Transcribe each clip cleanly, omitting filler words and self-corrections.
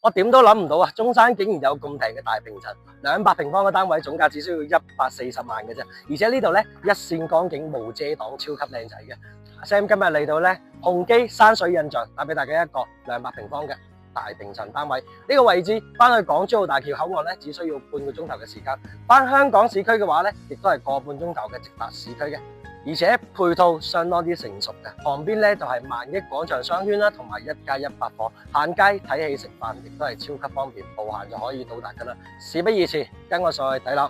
我點都諗唔到啊！中山竟然有咁平嘅大平層，200平方嘅單位，總價只需要140萬嘅啫。而且呢度咧一線光景無遮擋，超級靚仔嘅。Sam 今日嚟到咧鴻基山水印象，帶俾大家一個200平方嘅大平層單位。呢個位置翻去港珠澳大橋口岸咧，只需要半個鐘頭嘅時間；翻香港市區嘅話咧，亦都係個半鐘頭嘅直達市區嘅。而且配套相當之成熟嘅，旁邊咧就係萬億廣場商圈啦，同埋1+1百貨，行街睇戲食飯亦都係超級方便，步行就可以到達噶啦。事不宜遲，跟我上去睇樓。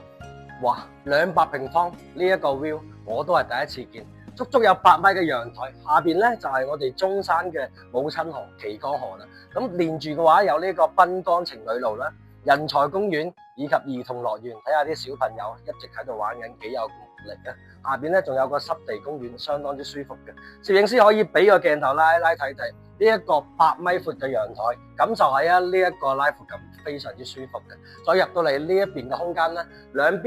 哇，200平方呢一個 view 我都係第一次見，足足有8米嘅陽台，下邊咧就係我哋中山嘅母親河綦江河啦。咁連住嘅話有呢個濱江情侶路啦、人才公園以及兒童樂園，睇下啲小朋友一直喺度玩緊，幾有活力啊！下邊咧仲有個濕地公園，相當之舒服嘅。攝影師可以俾個鏡頭拉一拉睇睇呢一個8米闊嘅陽台，感受下呢一個拉闊感，非常之舒服嘅。再入到嚟呢一邊嘅空間咧，兩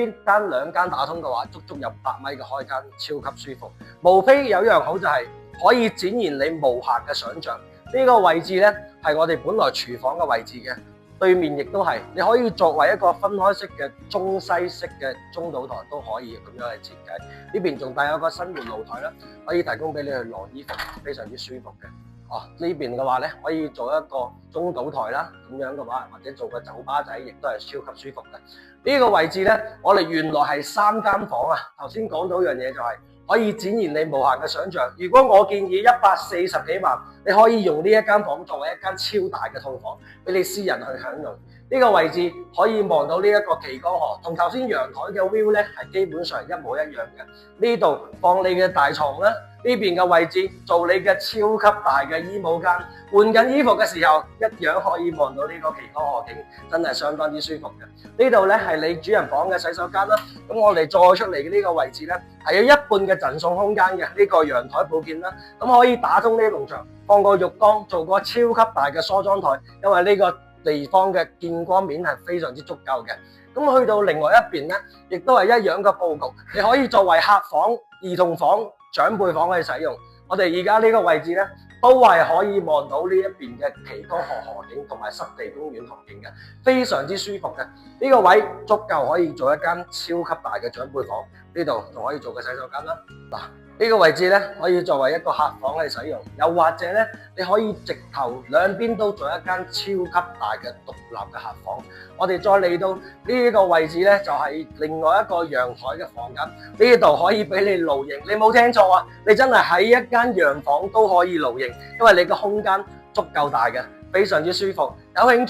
間打通嘅話，足足有8米嘅開間，超級舒服。無非有一樣好就係可以展現你無限嘅想像。呢個位置咧係我哋本來廚房嘅位置嘅。對面亦都係，你可以作為一個分開式嘅中西式嘅中島台都可以咁樣去設計。呢邊仲帶有個生活露台啦，可以提供俾你去晾衣服，非常之舒服嘅。哦，呢邊嘅話咧，可以做一個中島台啦，咁樣嘅話，或者做個酒吧仔，亦都係超級舒服嘅。呢個位置咧，我哋原來係3間房啊。頭先講到一樣嘢就係可以展現你無限嘅想像。如果我建議140幾萬，你可以用呢一間房作為一間超大嘅套房，俾你私人去享用。呢個位置可以望到呢一個綦江河，同頭先陽台嘅 view 咧係基本上一模一樣嘅。呢度放你嘅大床啦，呢邊嘅位置做你嘅超級大嘅衣帽間，換緊衣服嘅時候一樣可以望到呢個綦江河景，真係相當之舒服嘅。呢度咧係你主人房嘅洗手間啦，咁我哋再出嚟嘅呢個位置咧係有一半嘅贈送空間嘅，呢個陽台部件啦，咁可以打通呢埲牆，放個浴缸，做個超級大嘅梳妝台，因為呢個地方嘅見光面係非常之足夠嘅。咁去到另外一邊咧，亦都係一樣嘅佈局，你可以作為客房、兒童房、長輩房去使用。我哋而家呢個位置咧，都係可以望到呢一邊嘅綦江河河景同埋濕地公園河景嘅，非常之舒服嘅。呢個位足夠可以做一間超級大嘅長輩房，呢度仲可以做個洗手間啦。嗱，呢個位置咧可以作為一個客房去使用，又或者咧你可以直頭兩邊都做一間超級大嘅獨立嘅客房。我哋再嚟到呢個位置咧，就係另外一個陽台嘅房間，呢度可以俾你露營。你冇聽錯啊，你真係喺一間洋房都可以露營，因為你個空間足夠大嘅，非常之舒服。有興趣